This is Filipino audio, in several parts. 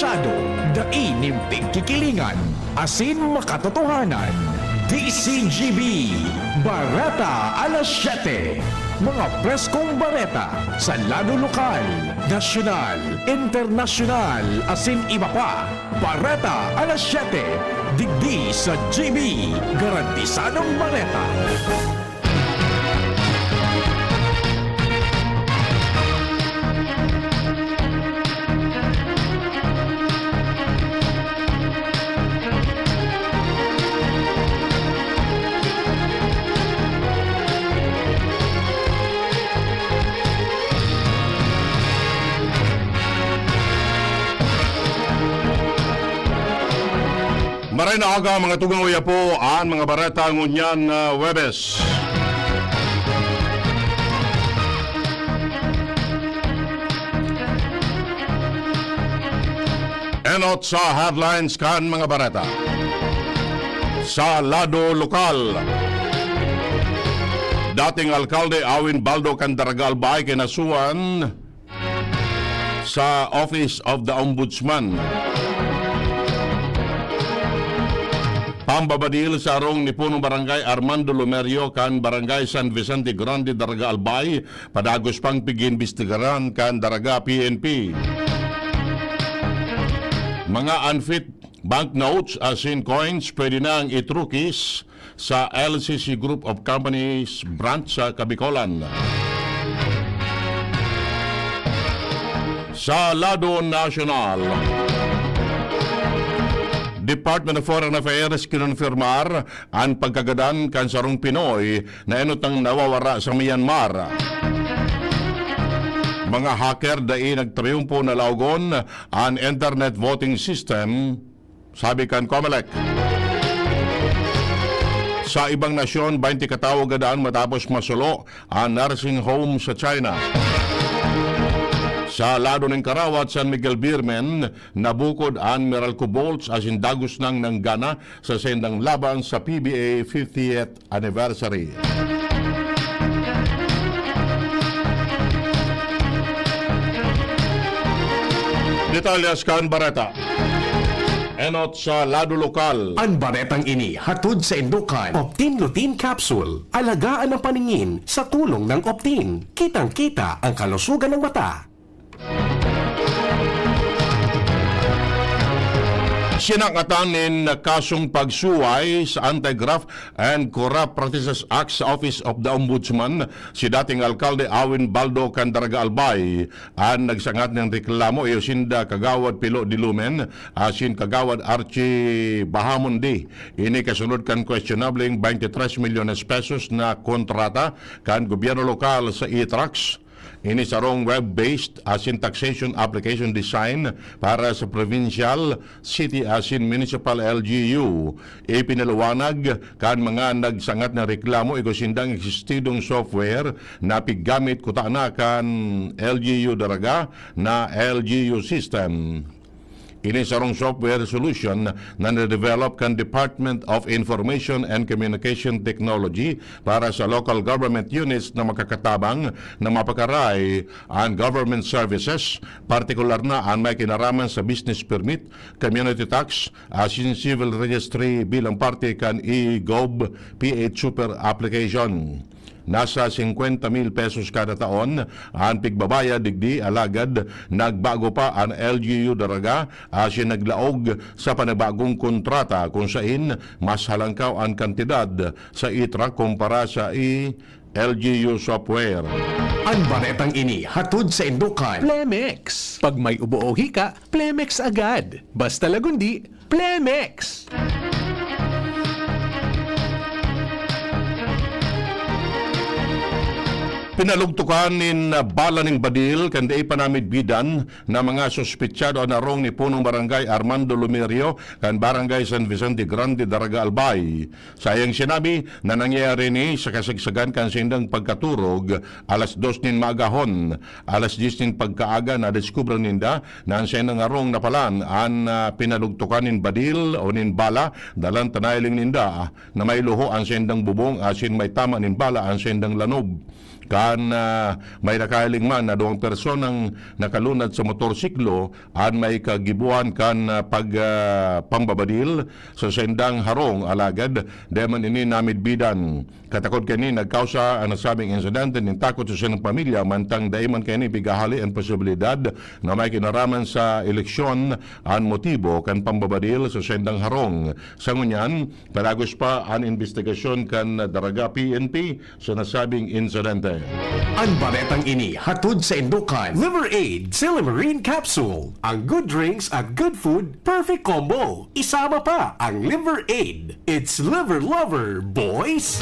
Interesado, dainimpig kikilingan, asin makatotohanan. DCGB, Barata alas 7. Mga preskong bareta sa lado lokal, nasyonal, internasyonal, asin iba pa. Bareta alas 7. Digdi sa GB, garantisadong bareta. Maray na aga mga tugang uya po ang mga bareta ngunyan Webes. Enot sa headlines kan mga bareta. Sa lado lokal, dating alkalde Awin Baldo Candaraga Albay kinasuan sa Office of the Ombudsman. Pambabadil sa arong ni punong barangay Armando Lumerio kan barangay San Vicente Grande Daraga Albay padagos pang piginbestigaran kan Daraga PNP. Mga unfit banknotes as in coins pwede nang itrukis sa LCC Group of Companies branch sa Kabicolan. Sa lado nasyonal, Department of Foreign Affairs kinonfirmar ang pagkagadan kan sarong Pinoy na enotang nawawara sa Myanmar. Mga hacker dai nagtriumpo na laugon ang internet voting system, sabi kan COMELEC. Sa ibang nasyon, 20 katao gadaan matapos masulo ang nursing home sa China. Sa lado ng Karawat, San Miguel Birmen, nabukod ang Meralco Bolts as in dagos nang nanggana sa sendang laban sa PBA 50th anniversary. Detalyas kan bareta. Enot sa lado lokal. Ang baretang ini hatod sa Indukan. Optin Lutein Capsule. Alagaan ang paningin sa tulong ng Optin. Kitang-kita ang kalusugan ng mata. Sinangatan na kasong pagsuway sa Anti-Graft and Corrupt Practices Act sa Office of the Ombudsman si dating alkalde Awin Baldo Candaraga Albay ang nagsangat ng reklamo sinda kagawad Pilo Dilumen asin kagawad Archie Bahamundi. Ini kasunod kan questionable 23 milyones pesos na kontrata kan gobyerno lokal sa e-trucks. Ini sarong web-based asin taxation application design para sa provincial, city asin municipal LGU. Ipinaliwanag kan mga nagsangat na reklamo sindang existidong software na piggamit kutana kan LGU Daraga na LGU system. Ini sarong software solution na na-develop kan Department of Information and Communication Technology para sa local government units na makakatabang na mapakaray ang government services, partikular na ang may kinaraman sa business permit, community tax, asin civil registry bilang parte kan e-gov PH Super application. Nasa 50,000 pesos kada taon ang pigbabaya digdi alagad nagbago pa ang LGU Daraga asin naglaog sa panibagong kontrata kung sain mas halangkaw ang kantidad sa e-truck kumpara sa LGU software. Ang baretang ini hatod sa Indukan. Plemex. Pag may ubo o hika, Plemex agad. Basta lagundi, Plemex. Pinalugtukan nin bala ng badil kanday panamid bidan na mga suspitsado na rong ni punong barangay Armando Lumerio kan barangay San Vicente Grande Daraga Albay. Sayang sinabi na nangyayari ni sa kasagsagan kan sindang pagkaturog alas 2 nin magahon, alas 10 nin pagkaaga na diskubran ninda na ang sindang arong napalan ang pinalugtukan nin badil o nin bala dalang tanayling ninda na may luho ang sindang bubong asin may tama nin bala ang sindang lanob. kan may nakailing man na 2 personang nakalunad sa motorsiklo an may kagibuan kan pambabadil sa sendang harong alagad deman ini namid bidan. Katakod kani nagkausa ang nasabing insidente ning takot sa sinang pamilya mantang daiman kani bigahali ang posibilidad na may kinaraman sa eleksyon an motibo kan pambabadil sa sendang harong. Sa ngunyan, palagos pa ang investigasyon kan Daraga PNP sa nasabing insidente. Ang baretang ini hatod sa Indukan. Liver Aid Silimarine Capsule. Ang good drinks at good food, perfect combo. Isama pa ang Liver Aid. It's liver lover, boys!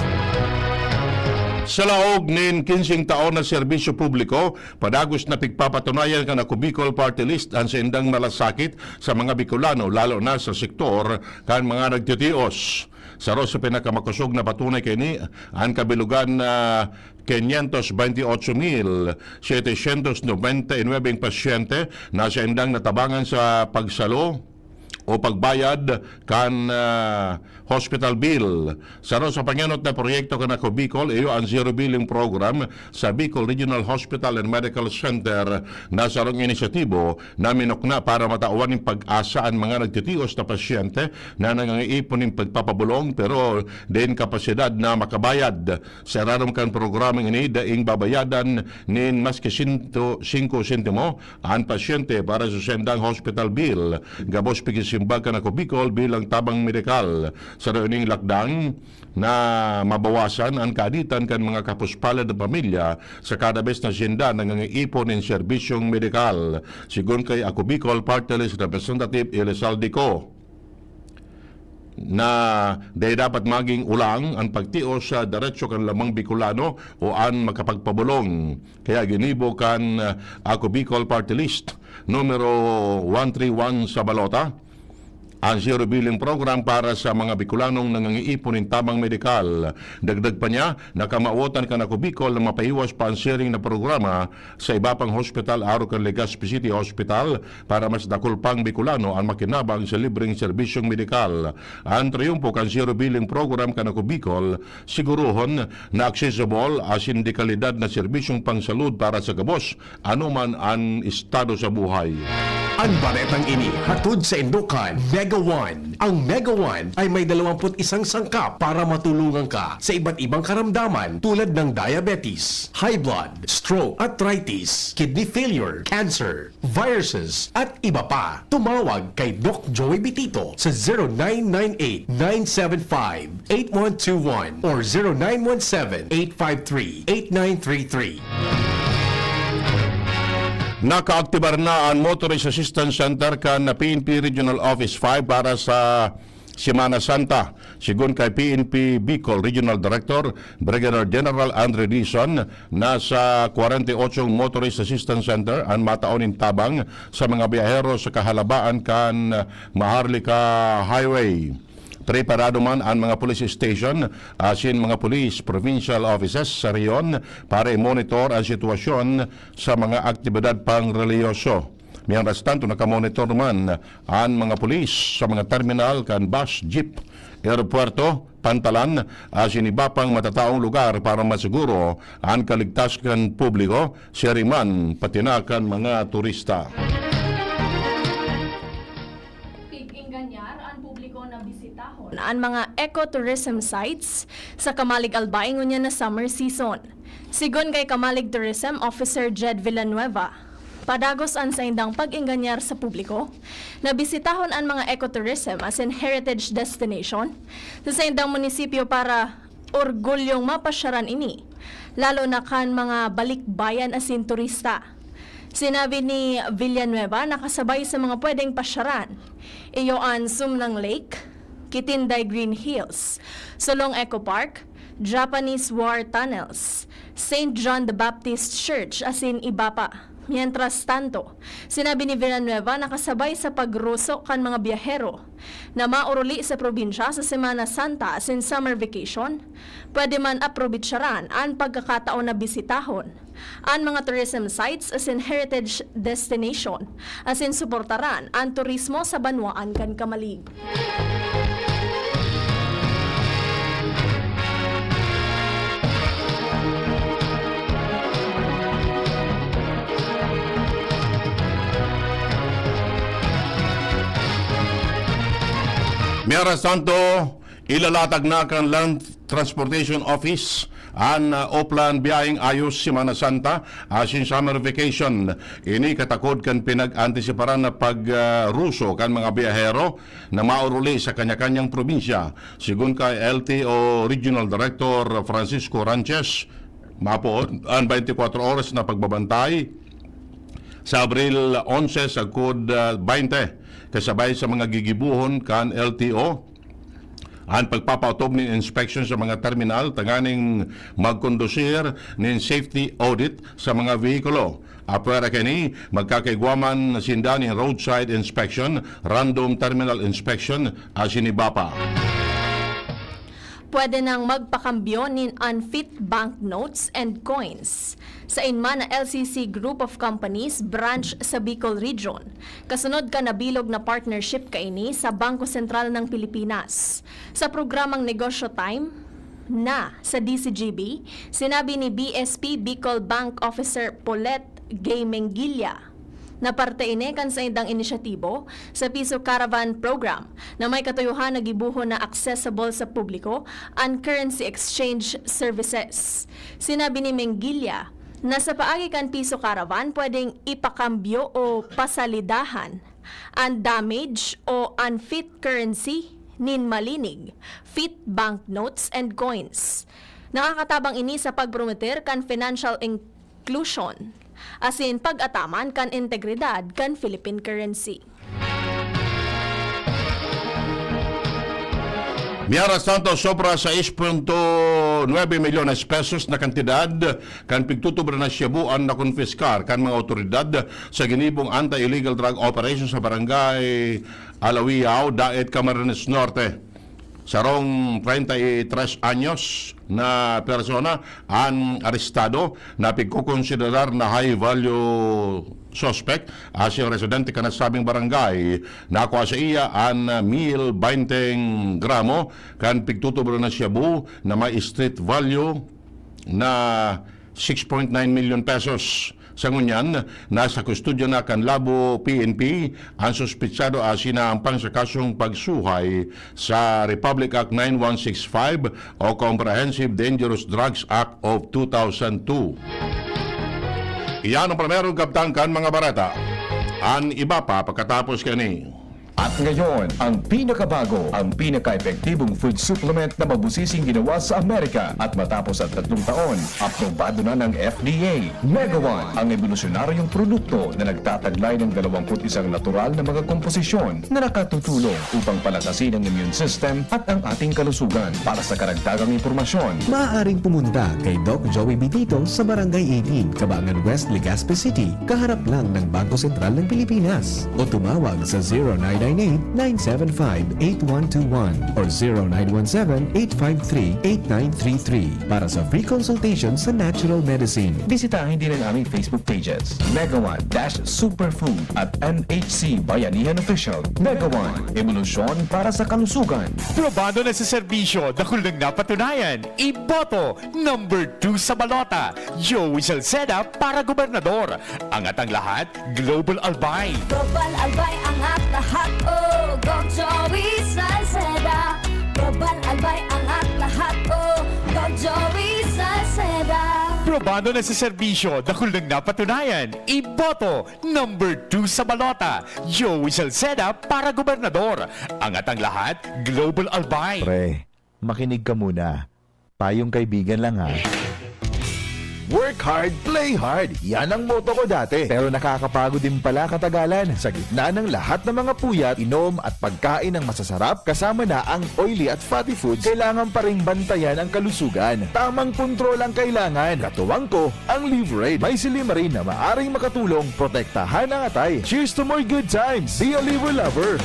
Sa laog nin 15 taon na serbisyo publiko, padagos na pigpapatunayan ka na Bicol Party List ang sindang malasakit sa mga Bicolano, lalo na sa sektor kan mga nagtitios. Sa sa pinakamakusog na patunay kini ang kabilugan na 528,799 pasyente na sa indang natabangan sa pagsalo o pagbayad kan hospital bill. Sa panganot na proyekto kan ako Bicol, iyo ang zero billing program sa Bicol Regional Hospital and Medical Center na sarong inisyatibo na minokna para matauan ng pag-asa ang mga nagtitios na pasyente na nangangiipon ng pagpapabulong pero din kapasidad na makabayad. Sa rarom kan programang ini daing babayadan nin maski 5 sentimo ang pasyente para sa sendang hospital bill. Gabos pigisimbag kan ako Bicol bilang tabang medikal. Sa ring lakdang na mabawasan ang kaaditan kan mga kapuspalad ng pamilya sa kada bes na siyenda nangangiipon ng serbisyong medikal. Sigun kay ako Bicol Party List Representative Elizalde Co na day dapat maging ulang ang pagtio sa diretso kan lamang Bicolano o an makapagpabulong. Kaya ginibo kan ako Bicol Party List numero 131 sa balota ang zero billing program para sa mga Bicolanong nangangiipon ng tamang medikal. Dagdag pa niya, nakamauotan ka na ko Bicol na mapahiwas pa ang sharing na programa sa iba pang hospital aro kan Legazpi City Hospital para mas dakol pang Bicolano ang makinabang sa libreng serbisyong medikal. Ang triumpo kan zero billing program ka na ko Bicol, siguruhon na accessible as sindikalidad na serbisyong pangsalud para sa gabos anuman ang estado sa buhay. Ang baretang ini hatod sa Indukan. Mega One. Ang Mega One ay may 21 sangkap para matulungan ka sa iba't ibang karamdaman tulad ng diabetes, high blood, stroke, arthritis, kidney failure, cancer, viruses, at iba pa. Tumawag kay Doc Joey Bitito sa 0998-975-8121 or 0917-853-8933. Nakaaktibar na ang Motorist Assistance Center kan na PNP Regional Office 5 para sa Semana Santa. Sigun kay PNP Bicol Regional Director Brigadier General Andre Dizon, nasa 48 Motorist Assistance Center ang mataunin tabang sa mga biyahero sa kahalabaan kan Maharlika Highway. Preparado man ang mga police station asin mga police provincial offices sa riyon para i-monitor ang sitwasyon sa mga aktibidad pang-reliyoso. Mientras tanto, nakamonitor man ang mga police sa mga terminal kan bus, jeep, aeropuerto, pantalan asin iba pang matataong lugar para masiguro ang kaligtasan publiko, siriman patinakan mga turista. Ang mga ecotourism sites sa Kamalig Albay ngunya na summer season. Sigon kay Kamalig Tourism Officer Jed Villanueva, padagos an sa indang pag-inganyar sa publiko, na bisitahon ang mga ecotourism as in heritage destination sa indang munisipyo para orgulyong mapasyaran ini, lalo na kan mga balikbayan asin turista. Sinabi ni Villanueva na kasabay sa mga pwedeng pasyaran, iyo ang Sumnang Lake, Kitinday Green Hills, Solong Eco Park, Japanese War Tunnels, St. John the Baptist Church, asin iba pa. Mientras tanto, sinabi ni Villanueva na kasabay sa pagruso kan mga biyahero na mauruli sa probinsya sa Semana Santa asin summer vacation, pwede man aprobitsyaran ang pagkakataon na bisitahon ang mga tourism sites asin heritage destination asin suportaran ang turismo sa banwaan kan Kamalig. Mientras tanto, ilalatag na kan Land Transportation Office ang Oplan biyaheng ayos Semana Santa asin summer vacation. Ini katakod kan pinag-antisiparan na pag-ruso kan mga biyahero na mauruli sa kanya-kanyang probinsya. Sigun kay LTO Regional Director Francisco Ranches, mapoon ang 24 oras na pagbabantay sa Abril 11 sa Code 20 kasabay sa mga gigibuhon kan LTO ang pagpapautob ni inspection sa mga terminal tanganing magkondusir nin safety audit sa mga vehikulo. Apwera kini magkakaigwaman sinda ni roadside inspection, random terminal inspection asinibapa. Pwede nang magpakambyo nin unfit banknotes and coins sa Inman na LCC Group of Companies branch sa Bicol Region. Kasunod ka nabilog na partnership kaini sa Bangko Sentral ng Pilipinas. Sa programang Negosyo Time na sa DCGB, sinabi ni BSP Bicol Bank Officer Paulette Gaymengilla na parte kan sa indang inisyatibo sa Piso Caravan Program na may katuyuhan na gibuho na accessible sa publiko ang currency exchange services. Sinabi ni Mengilla na sa paagi kan Piso Caravan pwedeng ipakambyo o pasalidahan ang damage o unfit currency nin malinig, fit banknotes and coins. Nakakatabang ini sa pagpromoter kan financial inclusion asin pag-ataman kan integridad kan Philippine currency. Mientras tanto, sobra sa 6.9 milyones pesos na kantidad kan pigtutubra na Cebu ang nakonfiskar kan mga otoridad sa ginibong anti-illegal drug operation sa barangay Alawiao, Daet, Camarines Norte. Sarong 33 anyos na persona ang arestado na pagkukonsiderar na high value suspect asing residente ka na sabing barangay. Nakuha sa iya ang 1,020 gramo kan pigtutubro na Cebu na may street value na 6.9 million pesos. Sa ngunyan, nasa kustudyo na kan Labo PNP ang suspitsado asinampang sa kasong pagsuhay sa Republic Act 9165 o Comprehensive Dangerous Drugs Act of 2002. Iyan ang primerong kaptangkan mga barata. Ang iba pa pagkatapos kani. At ngayon, ang pinakabago, ang pinaka-epektibong food supplement na mabusising ginawa sa Amerika at matapos ang 3 taon, aprobado na ng FDA. Mega One, ang evolusyonaryong produkto na nagtataglay ng 21 natural na mga komposisyon na nakatutulong upang palakasin ang immune system at ang ating kalusugan. Para sa karagdagang impormasyon, maaaring pumunta kay Doc Joey Bitito sa Barangay 18, Cabangan West, Legazpi City, kaharap lang ng Bangko Sentral ng Pilipinas. O tumawag sa 0998-975-8121 or 0917-853-8933 para sa free consultation sa natural medicine. bisitahin din ang aming Facebook pages, Mega One Superfood at MHC Bayanihan Official. Mega One, evolusyon para sa kalusugan. Probado na sa serbisyo, dahil nang napatunayan. Iboto, number 2 sa balota. Joey Salceda para gobernador. Angat ang lahat, Global Albay. Global Albay angat lahat, oh, go Joey Salceda. Global Albay angat lahat, oh, go Joey Salceda. Probado na sa serbisyo, dahil nang napatunayan. Iboto, number 2 sa balota. Joey Salceda para gobernador. Angat ang lahat, Global Albay. Pre, makinig ka muna. Payong kaibigan lang ha. Work hard, play hard. Yan ang motto ko dati. Pero nakakapagod din pala katagalan. Sa gitna ng lahat ng mga puyat, inom at pagkain ng masasarap, kasama na ang oily at fatty foods, kailangan pa ring bantayan ang kalusugan. Tamang kontrol ang kailangan. Katuwang ko, ang Liverade. May silimarin na maaring makatulong, protektahan ang atay. Cheers to more good times. Be a liver lover.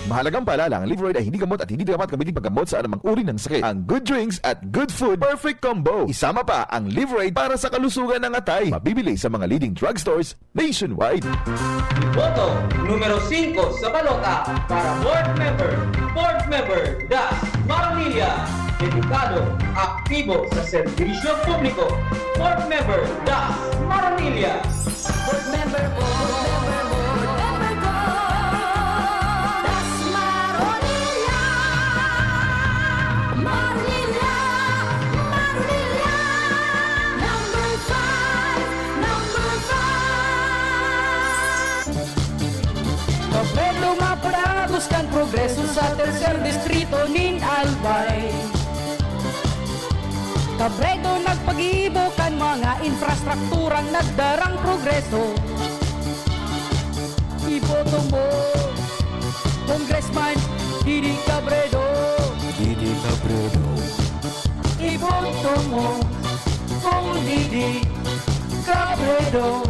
Mahalagang paalala, ang Liverade ay hindi gamot at hindi dapat gamitin paggamot sa anumang uri ng sakit. Ang good drinks at good food, perfect combo. Isama pa ang Liverade para sa kalusugan ng atay. Mabibili sa mga leading drugstores nationwide. Boto numero 5 sa balota para board member Das Maranilla. Dedikado, aktibo sa serbisyo publiko. Board member Das Maranilla. Board member ko, board member ko, Das Maranilla. Robredo mapragos kan progreso sa tercer distrito nin Albay. Kabredo nagpagibo kan mga infrastrukturang nagdarang progreso. Iboto mo, Congressman Didi Cabredo. Didi Cabredo. Iboto mo, Kong Didi Cabredo.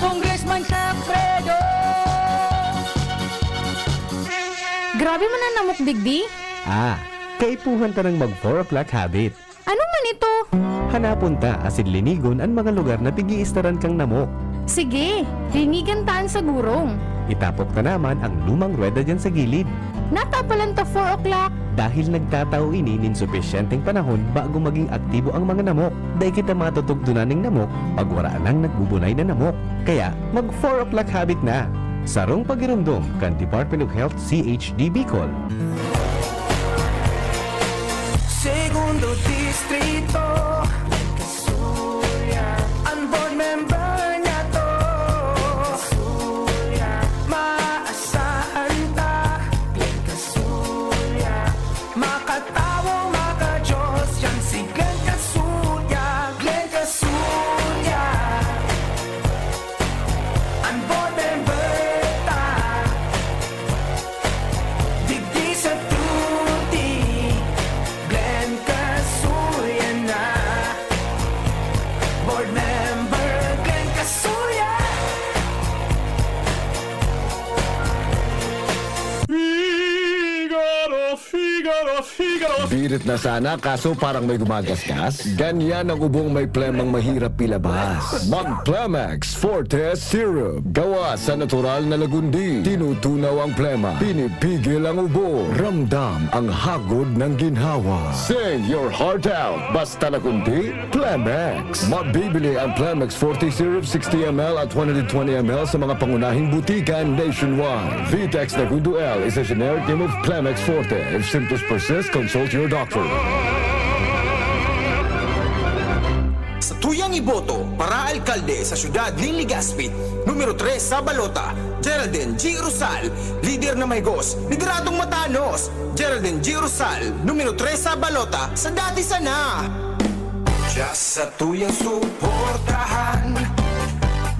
Congressman Cabredo. Grabe man ang namok, Digdi. Kaipuhan ta ng mag 4 o'clock habit. Ano man ito? Hanapon ta asin linigon ang mga lugar na pigiistaran kang namok. Sige, linigan taan sa gurong. Itapok ta naman ang lumang rueda dyan sa gilid. Natapalan ta 4 o'clock. Dahil nagtatao ini nin sufisyenteng panahon bago maging aktibo ang mga namok. Dahil kita matutugtunan ng namok pag waraan ang nagbubunay na namok. Kaya mag 4 o'clock habit na. Sarong pagirumdom kan Department of Health CHD Bicol. Segundo distrito, Kasuya. Ang board member niya to, Kasuya. Maasahan ta, Glenn Kasuya. Makatawo, makajos, yan si Glenn Kasuya. Glenn Kasuya. Ang board member ta, digdi sa tuti. Glenn Kasuya na. Board member Glenn Kasuya. Birit na sana kaso parang may gumagasgas. Ganyan ang ubong may plemang mahirap ilabas. Mag Plemex Forte Syrup. Gawa sa natural na lagundi. Tinutunaw ang plema. Pinipigil ang ubo. Ramdam ang hagod ng ginhawa. Sing your heart out. Basta lagundi, Plemex. Mabibili ang Plemex Forte Syrup 60 ml at 120 ml sa mga pangunahing butikan nationwide. Vitex Nagundo L is a generic name of Plemex Forte. If symptoms persist, consult your doctor. Sa tuyang iboto para alkalde sa syudad ng Legazpi, numero 3 sa balota, Geraldine G. Rosal, lider na may gos, lideradong matanos. Geraldine G. Rosal, numero 3 sa balota, sa dati sana. Just sa tuyang suportahan,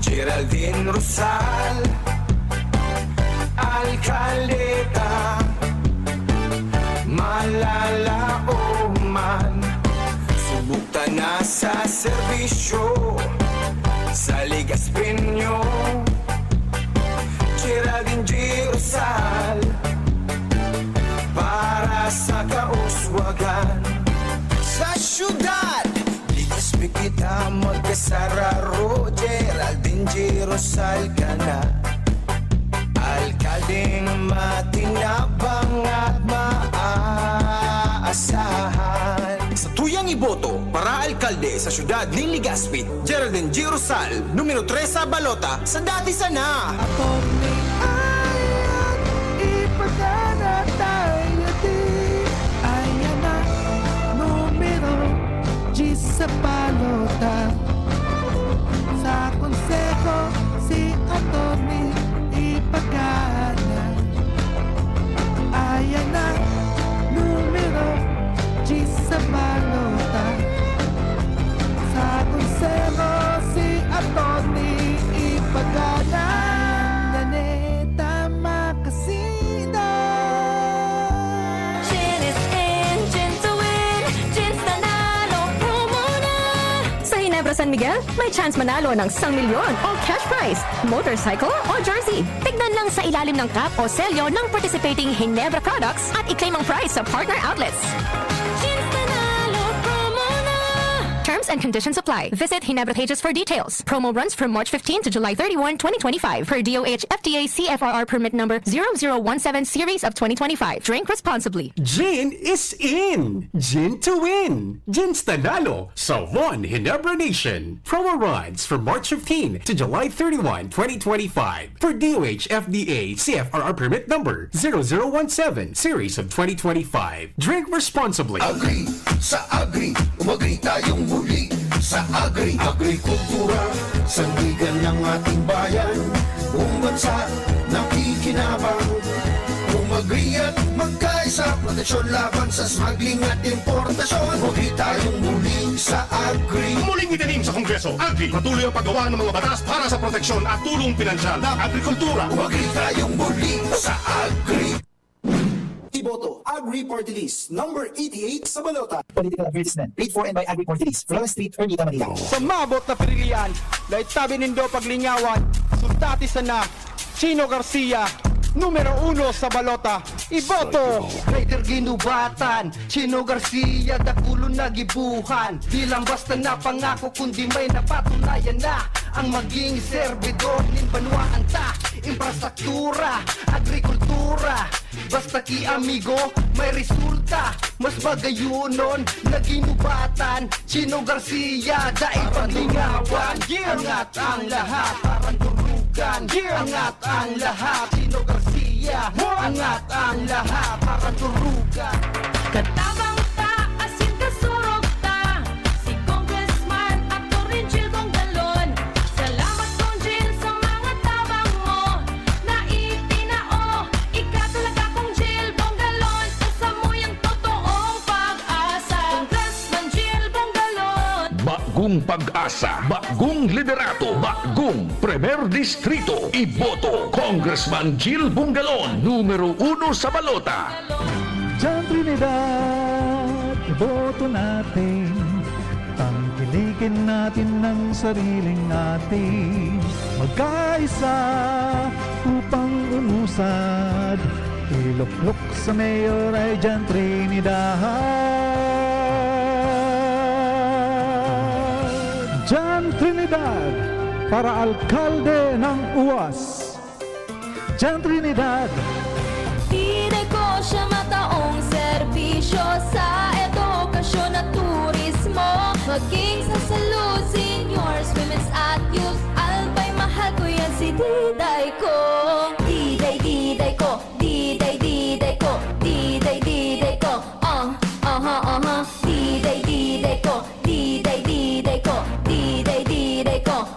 Geraldine Rosal, alkalde ka, malalao man. Subukta na sa serbisyo sa Legazpi nyo, Geraldine G. Rosal, para sa kauswagan sa syudad. Legazpi kita magkasararo, Geraldine G. Rosal ka na. Alkaldeng matinabang at maaasahan. Sa tuyang iboto para alkalde sa syudad ng Legazpi, Geraldine G. Rosal, numero 3 sa balota, sa dati sana. Ayan na, numero G sa balota. Sa konseho, si Atty. Ipagana. Ayan na, numero G sa balota. Sa konseho, si Atty. Ipagana. Naneta Makasida. Gin is in, gin to win, gin's nanalo, promo na. Sa Ginebra San Miguel, may chance manalo ng 1 milyon o cash prize, motorcycle o jersey. Tignan lang sa ilalim ng cap o selyo ng participating Ginebra products at i-claim ang prize sa partner outlets. Gin's nanalo, promo na. Terms and conditions apply. Visit Ginebra pages for details. Promo runs from March 15 to July 31, 2025 per DOH FDA CFRR permit number 0017 series of 2025. Drink responsibly. Gin is in! Gin to win! Gin's Tanalo sa One Ginebra Nation. Promo runs from March 15 to July 31, 2025 for DOH FDA CFRR permit number 0017 series of 2025. Drink responsibly. Agri sa Agri, umagri tayong muli sa Agri. Agrikultura, sandigan ng ating bayan. buong bansa nakikinabang. Umagri at magkaisa, proteksyon laban sa smuggling at importasyon. Huwag tayong muli sa Agri. Muling itinim sa Kongreso, Agri, patuloy ang paggawa ng mga batas para sa proteksyon at tulong pinansyal ng agrikultura. Umagri tayong muli sa Agri. Iboto, Agri Party List, number 88 sa balota. Political advertisement paid for and by Agri Party List, Flores Street, Ermita, Manila. Sa mabot na pirilian, dahil tabi nindo paglingawan, sultati sana, Chino Garcia, numero 1 sa balota, iboto! Rider ginubatan, Chino Garcia, dakulo na gibuhan. Di lang basta napangako, kundi may napatunayan na ang maging servidor nin banwaan ta. Infrastruktura, agrikultura, basta ki amigo, may resulta. Mas bagayunon, naginubatan, Chino Garcia, daig paglingawan. Angat ang lahat, parang durugan. Angat ang lahat, Chino Garcia. Angat ang lahat, parang durugan. Katabang ta, asin kasurog ta. Si Congressman Atty. Jill Bongalon. Salamat Kong Jill sa mga tabang mo. Naitinao, ikatalaga kong Jill Bongalon. Usa mo yung totoong pag-asa. Congressman Jill Bongalon. Bagong pag-asa, bagong liderato, bagong Premier Distrito. Iboto Congressman Jill Bungalon, numero 1 sa balota. Jan Trinidad, iboto natin. Tangkilikin natin ng sariling natin. Magkaisa upang umusad. Iluklok sa mayor ay Jan Trinidad. Jan Trinidad, para alkalde ng UAS. Jan Trinidad, Tinay ko siya mataong serbisyo sa edukasyon at turismo. Maging sa salud, seniors, women's at youth. Albay, mahal ko yan si Diday ko. Diday, Diday ko. Diday, Diday ko. Diday, Diday ko. Diday, Diday ko. Diday, Diday ko. Diday, Diday ko.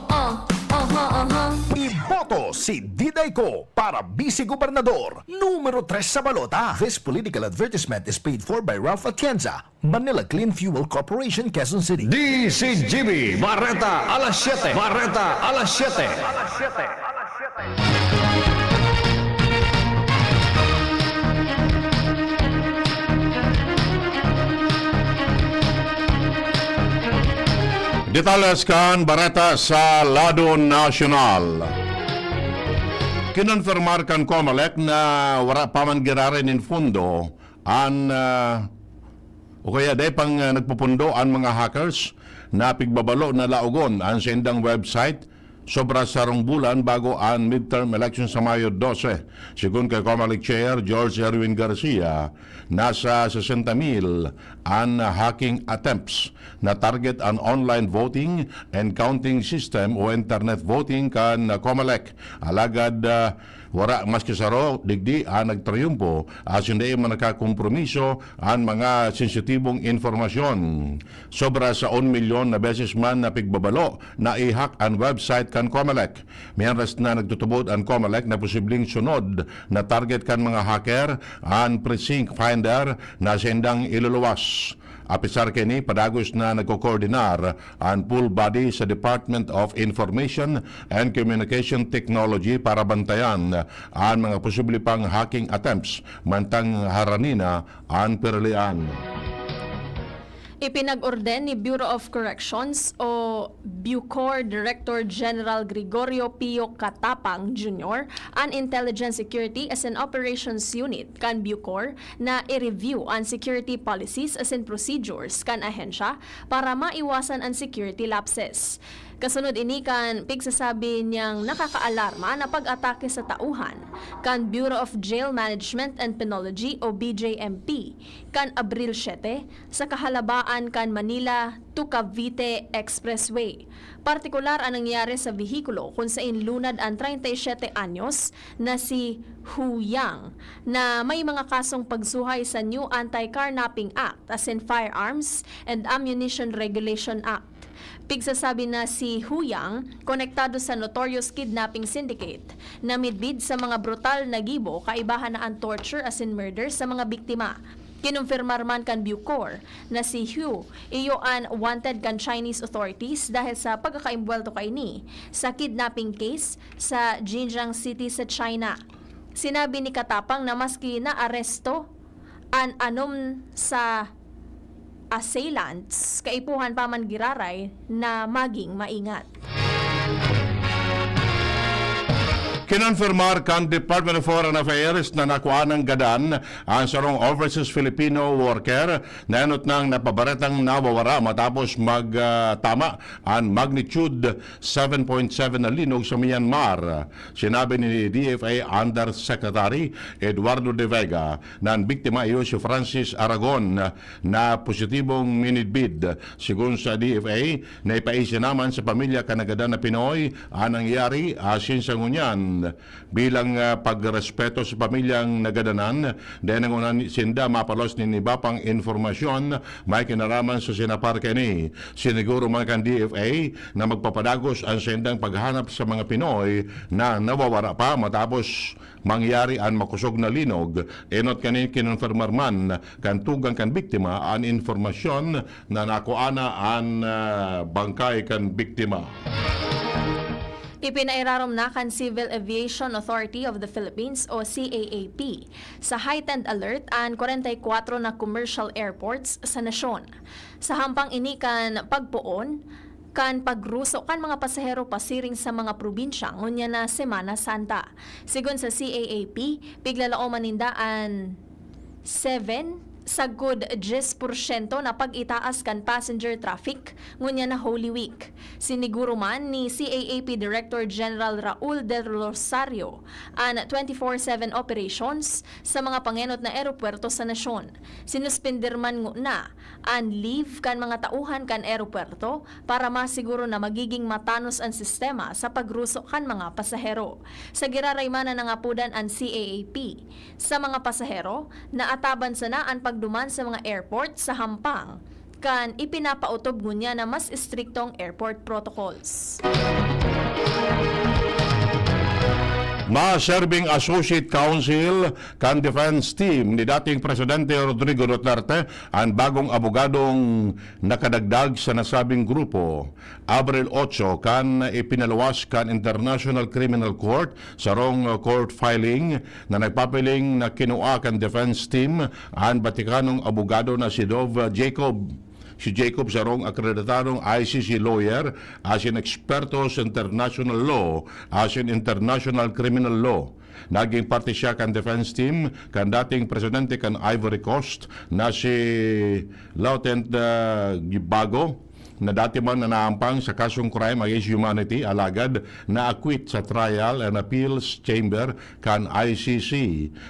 Iboto si Diday Ko para vice-gobernador, numero 3 sa balota. This political advertisement is paid for by Ralph Atienza, Manila Clean Fuel Corporation, Quezon City. DCGB, Barreta, alas 7. Barreta, alas 7. Detalles kan Barata sa Lado Nacional. Kinonfirmar kan Comelec na wala pa man girarin in fundo an o kaya day pang nagpupundo ang mga hackers na pigbabalo na laugon ang sendang website sobra sarong bulan bago ang midterm election sa Mayo 12. Sigun kay Comelec Chair George Erwin Garcia, nasa 60,000 ang hacking attempts na target ang online voting and counting system o internet voting kan Comelec. Alagad wara maski saro digdi ang nagtriumpo as hindi man nakakompromiso ang mga sensitibong informasyon. Sobra sa 1 milyon na beses man na pigbabalo na i-hack ang website kan Comelec. Mayroon na nagtutubod ang Comelec na posibleng sunod na target kan mga hacker ang precinct finder na sendang iluluwas. Apisar kini padagos na nagko-coordinar ang full body sa Department of Information and Communication Technology para bantayan ang mga posible pang hacking attempts mantang haranina ang perlian. Ipinag-orden ni Bureau of Corrections o Bucor Director General Gregorio Pio Katapang Jr. ang Intelligence Security as an Operations Unit kan Bucor na i-review ang security policies as in procedures kan ahensya para maiwasan ang security lapses. Kasunod ini kan pigsasabi niyang nakakaalarma na pag-atake sa tauhan kan Bureau of Jail Management and Penology o BJMP kan Abril 7 sa kahalabaan kan Manila to Cavite Expressway. Partikular ang nangyari sa vehikulo kung saan lunad ang 37 anyos na si Hu Yang na may mga kasong pagsuhay sa New Anti-Carnapping Act as in Firearms and Ammunition Regulation Act. Pigsasabi na si Huyang konektado sa notorious kidnapping syndicate na midbid sa mga brutal na gibo kaibahan na ang torture as in murder sa mga biktima. Kinumpirmar man kan Bucor na si Hu iyo an wanted kan Chinese authorities dahil sa pagkakaimbwelto kay ni sa kidnapping case sa Jinjiang City sa China. Sinabi ni Katapang na maski na aresto an anom sa assailants, kaipuhan pa man giraray na maging maingat. Kinonfirmar kan Department of Foreign Affairs na nakuha ng gadan ang sarong overseas Filipino worker na enot nang napabaretang nawawara matapos magtama ang magnitude 7.7 na linog sa Myanmar. Sinabi ni DFA Undersecretary Eduardo De Vega na ang biktima iyo si Francis Aragon na positibong minidbid. Sigun sa DFA, na ipaisi naman sa pamilya kanagadan na Pinoy ang nangyari asin sa ngunyan. Bilang pagrespeto sa pamilyang nagadanan, dahil nangunan sinda mapalos ni nibapang informasyon may kinaraman sa sinaparke ni. Siniguro man kan DFA na magpapadagos ang sindang paghanap sa mga Pinoy na nawawara pa matapos mangyari ang makusog na linog. Enot kanin kinonfirmar man kan tugang kan biktima ang informasyon na nakuana ang bangkay kan biktima. Ipinairarom na kan Civil Aviation Authority of the Philippines o CAAP sa heightened alert ang 44 na commercial airports sa nasyon. Sa hampang ini kan pagpuon, kan pagruso kan mga pasahero pasiring sa mga probinsya ngunya na Semana Santa. Sigon sa CAAP, piglalao manindaan 7 sagud 10% na pag-itaas kan passenger traffic ngunya na Holy Week. Siniguro man ni CAAP Director General Raul Del Rosario ang 24/7 operations sa mga pangenot na eropuerto sa nasyon. Sinuspender man na ang leave kan mga tauhan kan eropuerto para masiguro na magiging matanos ang sistema sa pagruso kan mga pasahero. Sa giraray man na nangapudan ang CAAP sa mga pasahero na ataban sana ang pagduman sa mga airport sa hampang kan ipinapautob ngunya na mas istriktong airport protocols. Ma-serving Associate Counsel kan Defense Team ni dating Presidente Rodrigo Duterte ang bagong abogadong nakadagdag sa nasabing grupo. Abril 8 kan ipinaluwas kan International Criminal Court sa wrong court filing na nagpapiling na kinua kan Defense Team ang Batikanong abogado na si Dov Jacob. Si Jacob sarong akreditadong ICC lawyer as in eksperto sa international law, as in international criminal law. Naging parte siya kan defense team kan dating presidente kan Ivory Coast na si Lieutenant Gibago na dati man nanaampang sa kasong crime against humanity alagad na acquit sa Trial and Appeals Chamber kan ICC.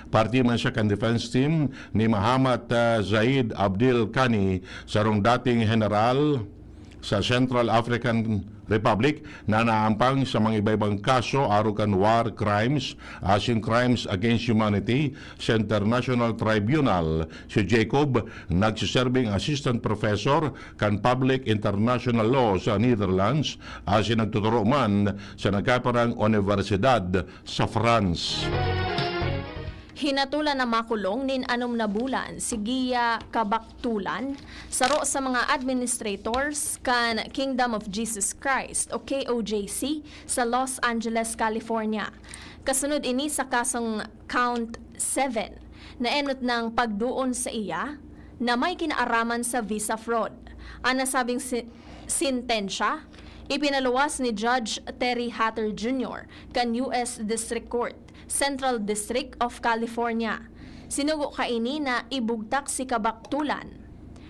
Parti man siya kan defense team ni Muhammad Zaid Abdel Kani sarong dating general sa Central African Republic na naampang sa mga iba-ibang kaso arukan war crimes as in crimes against humanity sa International Tribunal. Si Jacob nagsiserving assistant professor kan Public International Law sa Netherlands as in nagtuturo man sa nagkaparang universidad sa France. Hinatulan na makulong nin 6 na bulan si Gia Kabaktulan saro sa mga administrators kan Kingdom of Jesus Christ o KOJC sa Los Angeles, California. Kasunod ini sa kasong Count 7 na enot ng pagduon sa iya na may kinaaraman sa visa fraud. Ang nasabing sintensya ipinaluwas ni Judge Terry Hatter Jr. kan U.S. District Court, Central District of California. Sinugo kaini na ibugtak si Kabaktulan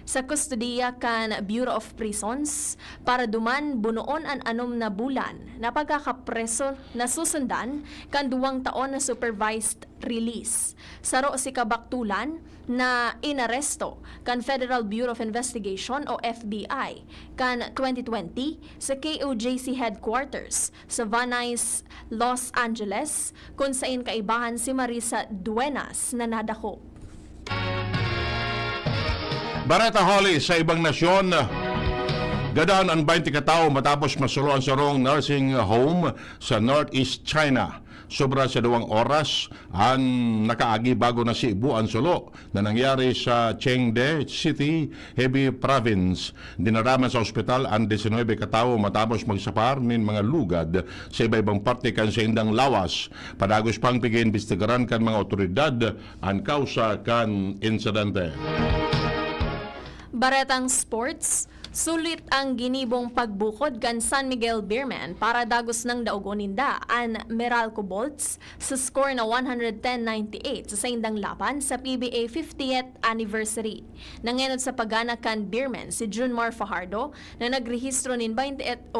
sa kustodiya kan Bureau of Prisons para duman bunoon an 6 na bulan na pagkakapreso na susundan kan 2 taon na supervised release. Saro si Kabaktulan na inaresto kan Federal Bureau of Investigation o FBI kan 2020 sa KOJC headquarters sa Van Nuys, Los Angeles kung saan kaibahan si Marisa Duenas na nadako. Bareta Holly sa ibang nasyon, Gadaan ang 20 katao matapos masuluan sa rong nursing home sa Northeast China. Sobra sa 2 oras ang nakaagi bago na si Ibu ang sulo na nangyari sa Chengde City, Hebei Province. Dinaraman sa ospital ang 19 katao matapos magsapar ng mga lugad sa iba-ibang parte kan sa indang lawas. Padagos pang pag-iimbestigaran kan mga otoridad ang kausa kan insidente. Baretang Sports, sulit ang ginibong pagbukod kan San Miguel Beermen para dagos ng daugoninda an Meralco Bolts sa score na 110-98 sa indang laban sa PBA 50th anniversary. Nangenod sa pagana kan Beermen si Junmar Fajardo na nagrehistro nin 28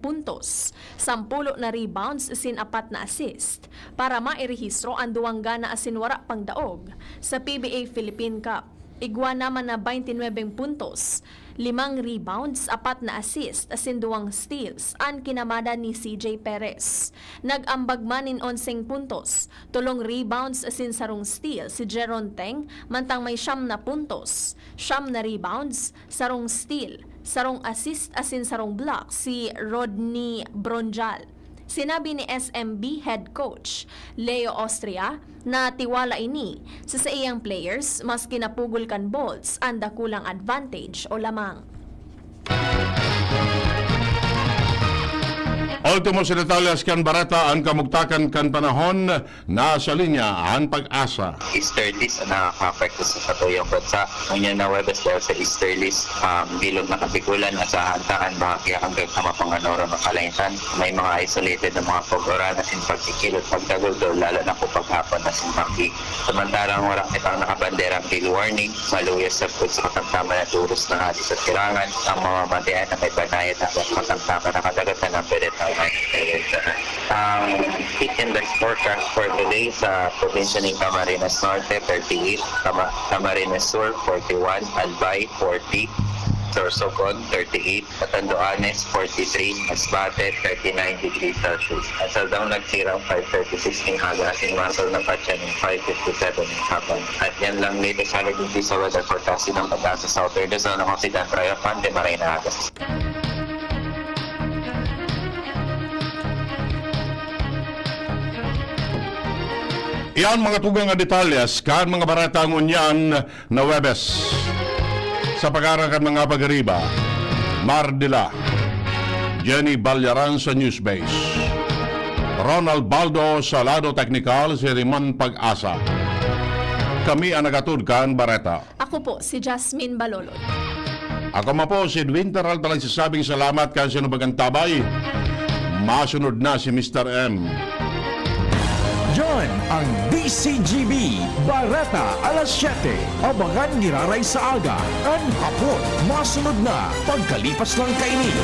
puntos, 10 na rebounds asin 4 na assist para mairehistro ang duwang gana asin wara pang daog sa PBA Philippine Cup. Igwa naman na 29 puntos, 5 rebounds, 4 na assist, asin 2 steals, ang kinamada ni CJ Perez. Nag-ambag man in 11 puntos, 3 rebounds, asin 10 steal si Jeron Teng, mantang may 9 na puntos, 9 na rebounds, 10 steal, 10 assist, asin 10 block si Rodney Bronjal. Sinabi ni SMB head coach Leo Austria na tiwala ini sa iyang players mas kinapugol kan Bolts ang dakulang advantage o lamang. Ultimo sa detalles kan Barata ang kamugtakan kan panahon na sa linya ang pag-asa. Easterlies ang nakaka-affect sa katuyang bansa. Ngayon na Webes dahil sa Easterlies, bilog na kapikulan at sa hantaan bahagya hanggang kamapanganora makalaytan. May mga isolated na mga pag-ora na sin pagkikilot pagdagol doon lalo na po paghapon na sin pagkik. Samantalang walang itang nakabanderang bill warning, maluyas sa food sa katamtama na duros na hati sa tirangan, ang mamamatayaan na may banayad na katamtama na kadagatan ng pwede tayo. Ang heat index forecast for today sa probinsya ng Camarines Norte 38, Camarines Sur 41, Albay 40, Sorsogon 38, Catanduanes 43, Masbate 39 degrees Celsius. At sa daw nagsirang 5:36 ng haga, sinmasal na patya ng 5:57 ng hapon. At yan lang dito sa Laguna sa weather forecast ng pag-asa sa Southern Luzon ng Occidental Triapan de Marina Agas. Iyan mga tugang nga detalyas kan mga baratang unyan na Webes. Sa pag-arang kan mga pagariba, Mardila, Jenny Balyaran sa Newsbase, Ronald Baldo sa Lado Technical, si Riman Pag-asa. Kami ang nagatudkan, Bareta. Ako po si Jasmine Balolod. Ako ma po si Winteral talang sasabing salamat kan sinubagang tabay. Masunod na si Mr. M. Yan ang DCGB Barata alas 7. Abangan niraray sa aga. Ang hapon, masunod na pagkalipas lang kainin.